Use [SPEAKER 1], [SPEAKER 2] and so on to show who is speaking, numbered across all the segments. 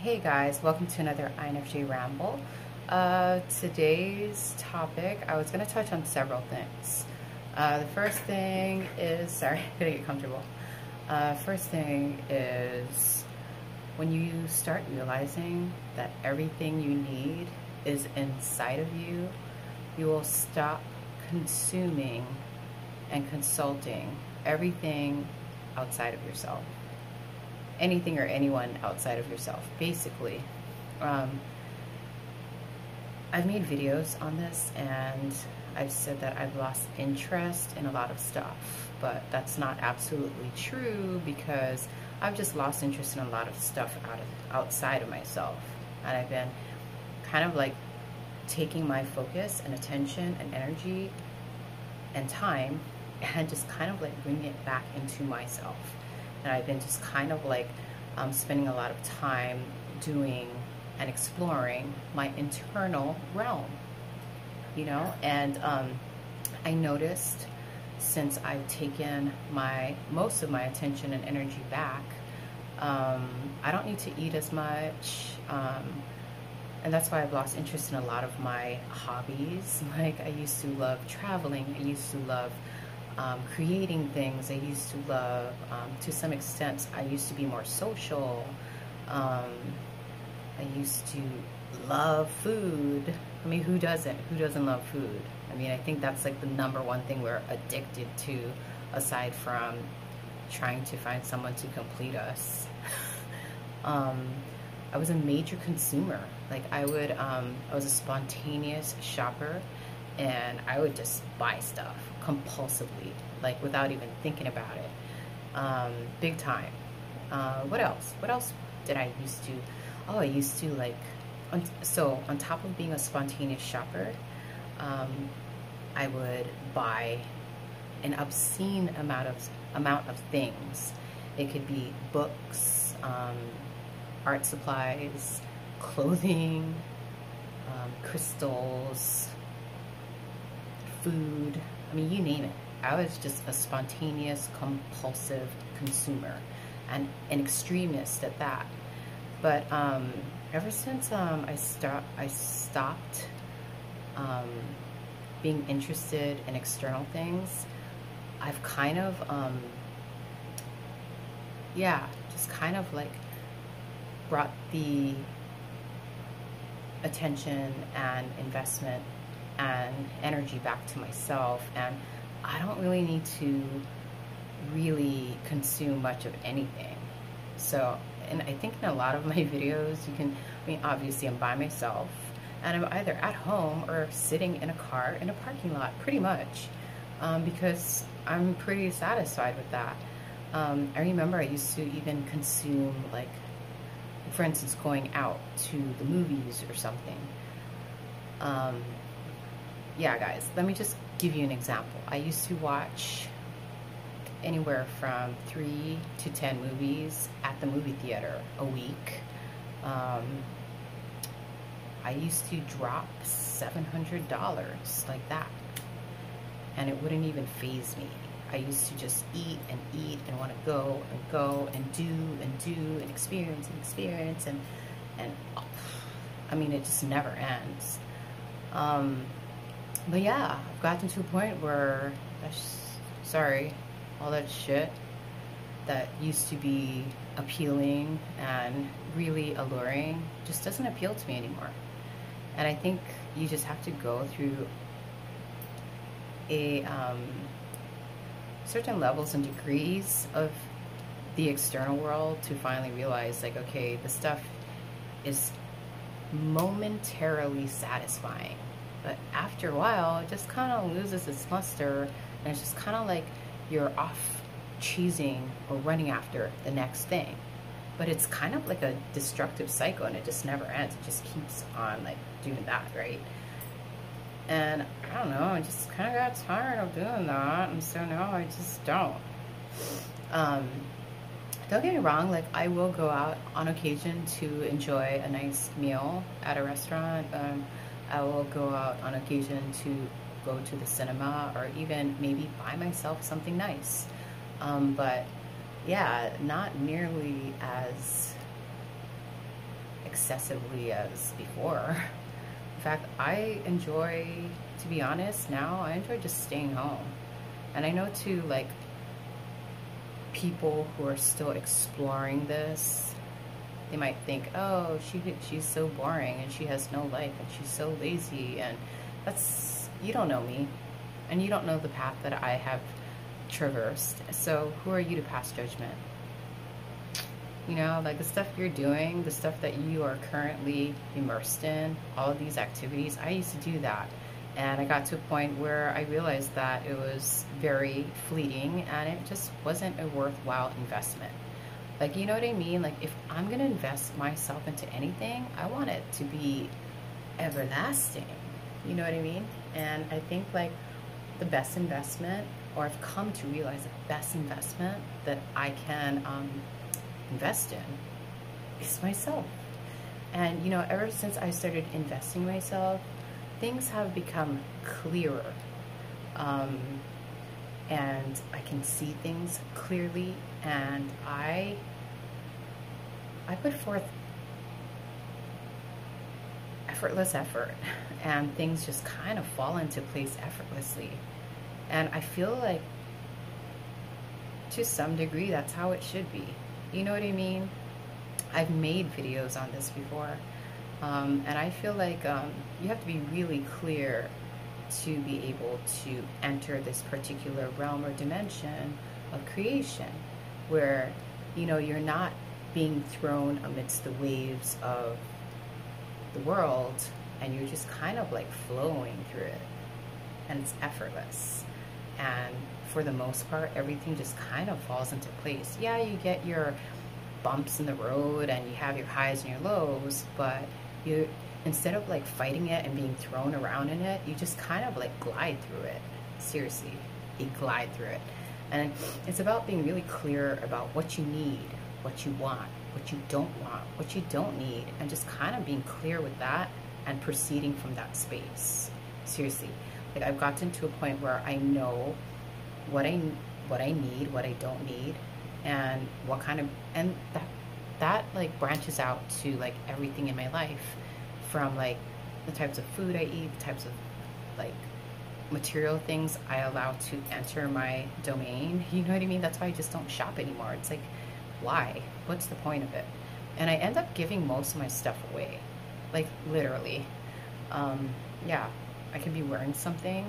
[SPEAKER 1] Hey guys, welcome to another INFJ ramble. Today's topic, I was going to touch on several things. The first thing is, sorry, I'm going to get comfortable. First thing is when you start realizing that everything you need is inside of you, you will stop consuming and consulting everything outside of yourself. Anything or anyone outside of yourself, basically. I've made videos on this and I've said that I've lost interest in a lot of stuff, but that's not absolutely true because I've just lost interest in a lot of stuff outside of myself. And I've been kind of like taking my focus and attention and energy and time and just kind of like bringing it back into myself. And I've been just kind of like spending a lot of time doing and exploring my internal realm, you know. And I noticed since I've taken most of my attention and energy back, I don't need to eat as much, and that's why I've lost interest in a lot of my hobbies. Like I used to love traveling, I used to love creating things. I used to love, to some extent, I used to be more social. I used to love food. I mean, who doesn't? Who doesn't love food? I mean, I think that's like the number one thing we're addicted to, aside from trying to find someone to complete us. I was a major consumer. Like I was a spontaneous shopper, and I would just buy stuff compulsively, like without even thinking about it. Big time. What else? What else did I used to? Oh, I used to like, so on top of being a spontaneous shopper, I would buy an obscene amount of things. It could be books, art supplies, clothing, crystals, food. I mean, you name it. I was just a spontaneous, compulsive consumer, and an extremist at that. But ever since I stopped being interested in external things, I've kind of just kind of like brought the attention and investment and energy back to myself, and I don't really need to really consume much of anything. So, and I think in a lot of my videos I mean, obviously I'm by myself and I'm either at home or sitting in a car in a parking lot, pretty much, because I'm pretty satisfied with that. I remember I used to even consume, like, for instance, going out to the movies or something. Yeah, guys, let me just give you an example. I used to watch anywhere from 3 to 10 movies at the movie theater a week. I used to drop $700 like that, and it wouldn't even faze me. I used to just eat and want to go and do and experience and I mean, it just never ends. But yeah, I've gotten to a point where, all that shit that used to be appealing and really alluring just doesn't appeal to me anymore. And I think you just have to go through a certain levels and degrees of the external world to finally realize, like, okay, the stuff is momentarily satisfying, but after a while it just kind of loses its luster, and it's just kind of like you're off chasing or running after the next thing. But it's kind of like a destructive cycle, and it just never ends. It just keeps on like doing that, right? And I don't know, I just kind of got tired of doing that, and so now I just don't. Don't get me wrong, like I will go out on occasion to enjoy a nice meal at a restaurant. I will go out on occasion to go to the cinema, or even maybe buy myself something nice. But yeah, not nearly as excessively as before. In fact, I enjoy, to be honest, now I enjoy just staying home. And I know too, like, people who are still exploring this, they might think, oh, she's so boring and she has no life and she's so lazy, and that's, you don't know me and you don't know the path that I have traversed. So who are you to pass judgment? You know, like the stuff you're doing, the stuff that you are currently immersed in, all of these activities, I used to do that. And I got to a point where I realized that it was very fleeting and it just wasn't a worthwhile investment. Like, you know what I mean? Like, if I'm going to invest myself into anything, I want it to be everlasting. You know what I mean? And I think, like, the best investment, or I've come to realize the best investment that I can invest in is myself. And, you know, ever since I started investing in myself, things have become clearer. And I can see things clearly, and I put forth effortless effort, and things just kind of fall into place effortlessly. And I feel like, to some degree, that's how it should be. You know what I mean? I've made videos on this before, and I feel like you have to be really clear to be able to enter this particular realm or dimension of creation, where, you know, you're not being thrown amidst the waves of the world, and you're just kind of like flowing through it, and it's effortless. And for the most part, everything just kind of falls into place. Yeah, you get your bumps in the road and you have your highs and your lows, but you, instead of like fighting it and being thrown around in it, you just kind of like glide through it. Seriously, you glide through it. And it's about being really clear about what you need, what you want, what you don't want, what you don't need, and just kind of being clear with that and proceeding from that space. Seriously, like, I've gotten to a point where I know what I need, what I don't need, and what kind of, and that like branches out to like everything in my life, from like the types of food I eat, the types of like material things I allow to enter my domain. You know what I mean? That's why I just don't shop anymore. It's like, why? What's the point of it? And I end up giving most of my stuff away, like literally. Yeah, I could be wearing something,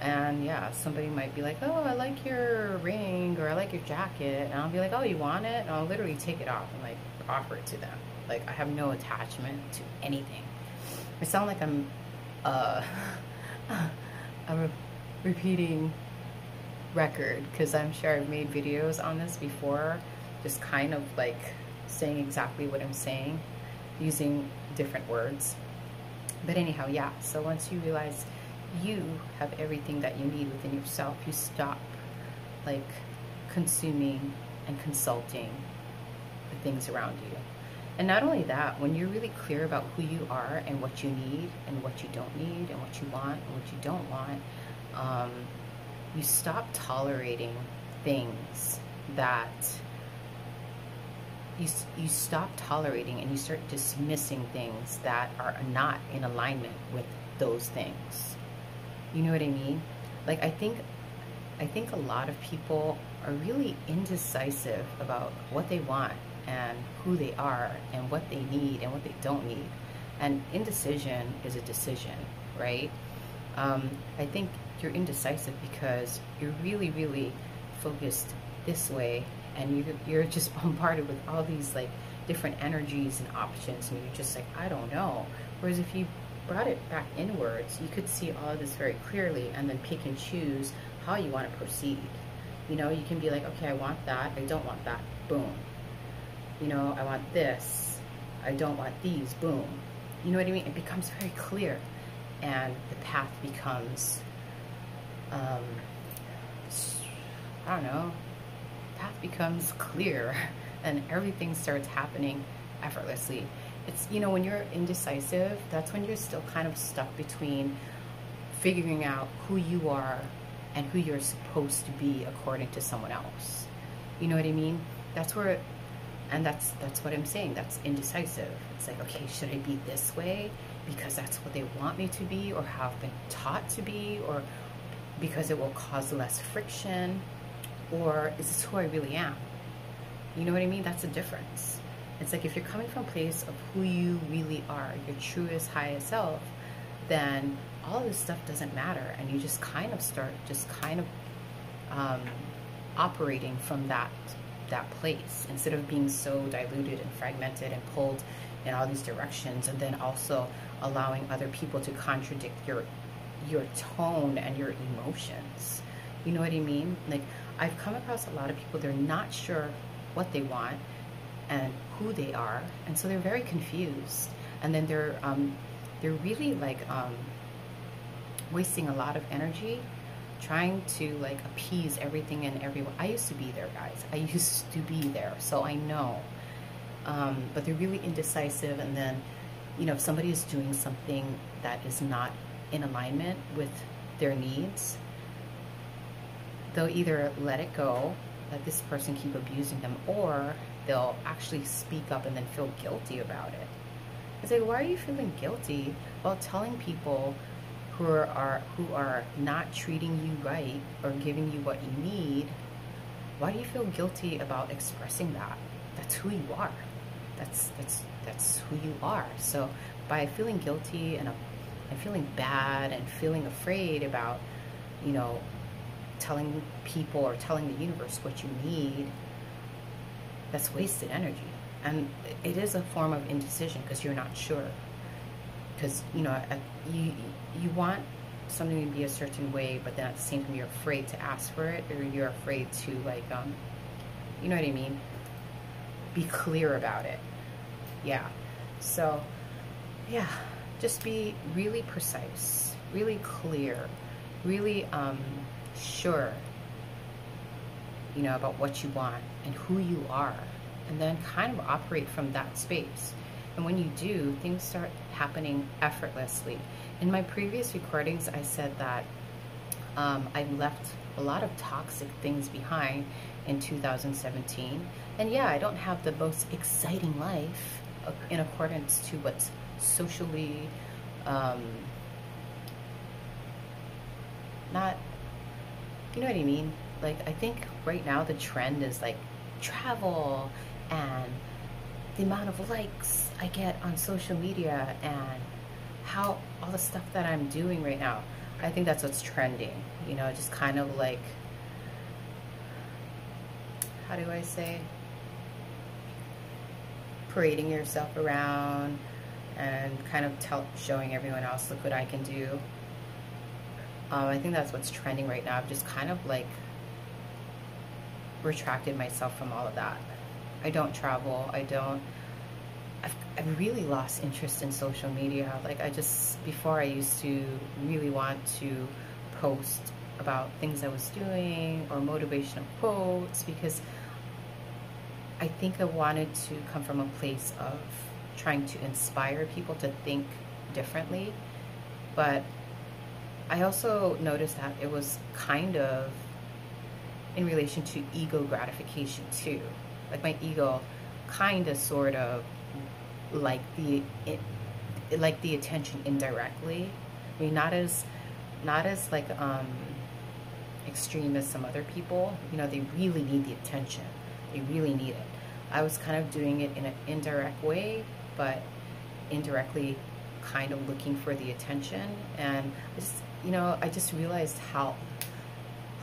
[SPEAKER 1] and yeah, somebody might be like, oh, I like your ring, or I like your jacket, and I'll be like, oh, you want it? And I'll literally take it off and like offer it to them. Like, I have no attachment to anything. I sound like I'm a repeating record, because I'm sure I've made videos on this before, just kind of like saying exactly what I'm saying, using different words. But anyhow, yeah, so once you realize you have everything that you need within yourself, you stop like consuming and consulting the things around you. And not only that, when you're really clear about who you are and what you need and what you don't need and what you want and what you don't want, you stop tolerating things that you stop tolerating, and you start dismissing things that are not in alignment with those things. You know what I mean? Like, I think a lot of people are really indecisive about what they want and who they are and what they need and what they don't need. And indecision is a decision, right? I think you're indecisive because you're really, really focused this way, and you're just bombarded with all these like different energies and options, and you're just like, I don't know. Whereas if you brought it back inwards, you could see all of this very clearly and then pick and choose how you want to proceed. You know, you can be like, okay, I want that, I don't want that, boom. You know, I want this, I don't want these, boom. You know what I mean? It becomes very clear, and the path becomes, I don't know, path becomes clear, and everything starts happening effortlessly. It's, you know, when you're indecisive, that's when you're still kind of stuck between figuring out who you are and who you're supposed to be according to someone else. You know what I mean? That's where And that's what I'm saying. That's indecisive. It's like, okay, should I be this way because that's what they want me to be, or have been taught to be, or because it will cause less friction, or is this who I really am? You know what I mean? That's the difference. It's like if you're coming from a place of who you really are, your truest, highest self, then all this stuff doesn't matter, and you just kind of start operating from that place, instead of being so diluted and fragmented and pulled in all these directions, and then also allowing other people to contradict your tone and your emotions. You know what I mean? Like, I've come across a lot of people, they're not sure what they want and who they are, and so they're very confused, and then they're really like wasting a lot of energy trying to like appease everything and everyone. I used to be there, guys. I used to be there, so I know. But they're really indecisive, and then, you know, if somebody is doing something that is not in alignment with their needs, they'll either let it go, let this person keep abusing them, or they'll actually speak up and then feel guilty about it. It's like, why are you feeling guilty about telling people who are not treating you right or giving you what you need? Why do you feel guilty about expressing that? That's who you are. That's who you are. So by feeling guilty and feeling bad and feeling afraid about, you know, telling people or telling the universe what you need, that's wasted energy. And it is a form of indecision, because you're not sure. Because, you know, you want something to be a certain way, but then at the same time you're afraid to ask for it, or you're afraid to, like, you know what I mean? Be clear about it. Yeah. So, yeah, just be really precise, really clear, really sure, you know, about what you want and who you are, and then kind of operate from that space. And when you do, things start happening effortlessly. In my previous recordings, I said that I left a lot of toxic things behind in 2017. And yeah, I don't have the most exciting life in accordance to what's socially not, you know what I mean? Like, I think right now the trend is like travel, and the amount of likes I get on social media, and how all the stuff that I'm doing right now. I think that's what's trending, you know, just kind of like, how do I say, parading yourself around and kind of showing everyone else, look what I can do. I think that's what's trending right now. I've just kind of like retracted myself from all of that. I don't travel. I've really lost interest in social media. Like, before I used to really want to post about things I was doing or motivational quotes, because I think I wanted to come from a place of trying to inspire people to think differently. But I also noticed that it was kind of in relation to ego gratification too. Like, my ego kind of sort of like the attention indirectly. I mean, not as like extreme as some other people. You know, they really need the attention. They really need it. I was kind of doing it in an indirect way, but indirectly kind of looking for the attention. And I just realized how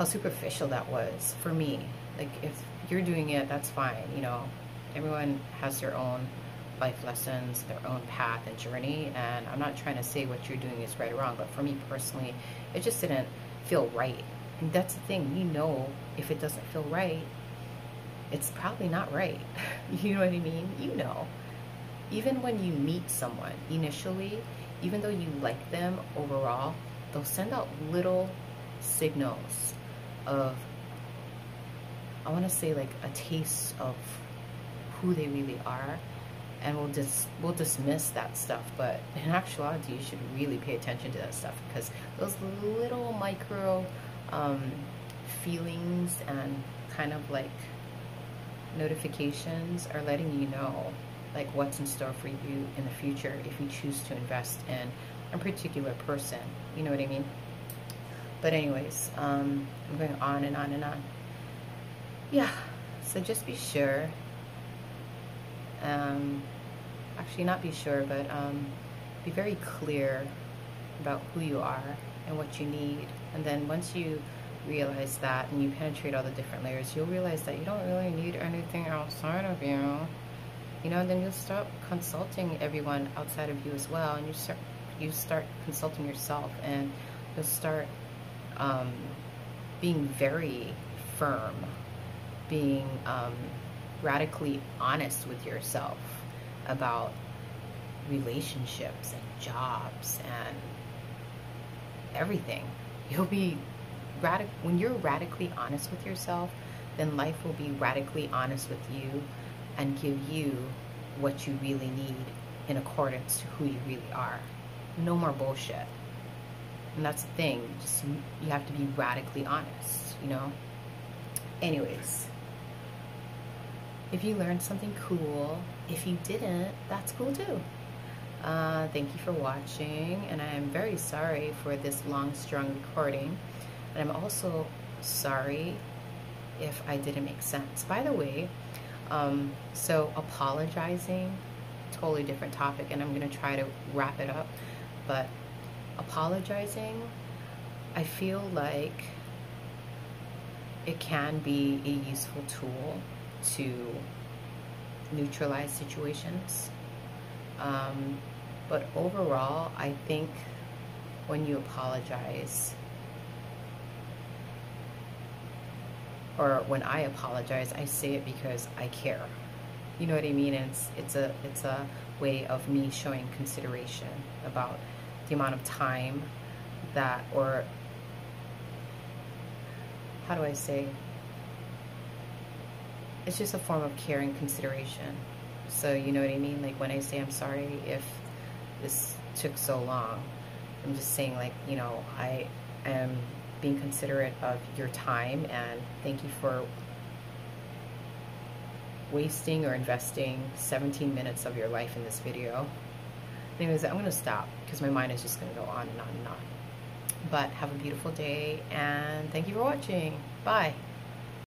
[SPEAKER 1] superficial that was for me. Like, if you're doing it, that's fine. You know, everyone has their own life lessons, their own path and journey, and I'm not trying to say what you're doing is right or wrong, but for me personally, it just didn't feel right. And that's the thing, you know, if it doesn't feel right, it's probably not right. You know what I mean? You know. Even when you meet someone initially, even though you like them overall, they'll send out little signals of, I want to say, like a taste of who they really are, and we'll dismiss that stuff. But in actuality, you should really pay attention to that stuff, because those little micro feelings and kind of like notifications are letting you know like what's in store for you in the future if you choose to invest in a particular person. You know what I mean? But anyways, I'm going on and on and on. Yeah, so just be sure. Actually, not be sure, but be very clear about who you are and what you need. And then once you realize that and you penetrate all the different layers, you'll realize that you don't really need anything outside of you. You know, and then you'll start consulting everyone outside of you as well, and you start consulting yourself, and you'll start being very firm, being radically honest with yourself about relationships and jobs and everything. You'll be when you're radically honest with yourself, then life will be radically honest with you and give you what you really need in accordance to who you really are. No more bullshit. And that's the thing, just you have to be radically honest, you know? Anyways, if you learned something cool, if you didn't, that's cool too. Thank you for watching, and I am very sorry for this long strung recording, and I'm also sorry if I didn't make sense. By the way, so apologizing, totally different topic, and I'm gonna try to wrap it up, but apologizing, I feel like it can be a useful tool to neutralize situations. But overall, I think when you apologize, or when I apologize, I say it because I care. You know what I mean? And it's a way of me showing consideration about the amount of time that, or how do I say? It's just a form of care and consideration. So you know what I mean? Like when I say I'm sorry if this took so long, I'm just saying, like, you know, I am being considerate of your time, and thank you for wasting or investing 17 minutes of your life in this video. Anyways, I'm gonna stop because my mind is just gonna go on and on and on. But have a beautiful day, and thank you for watching. Bye.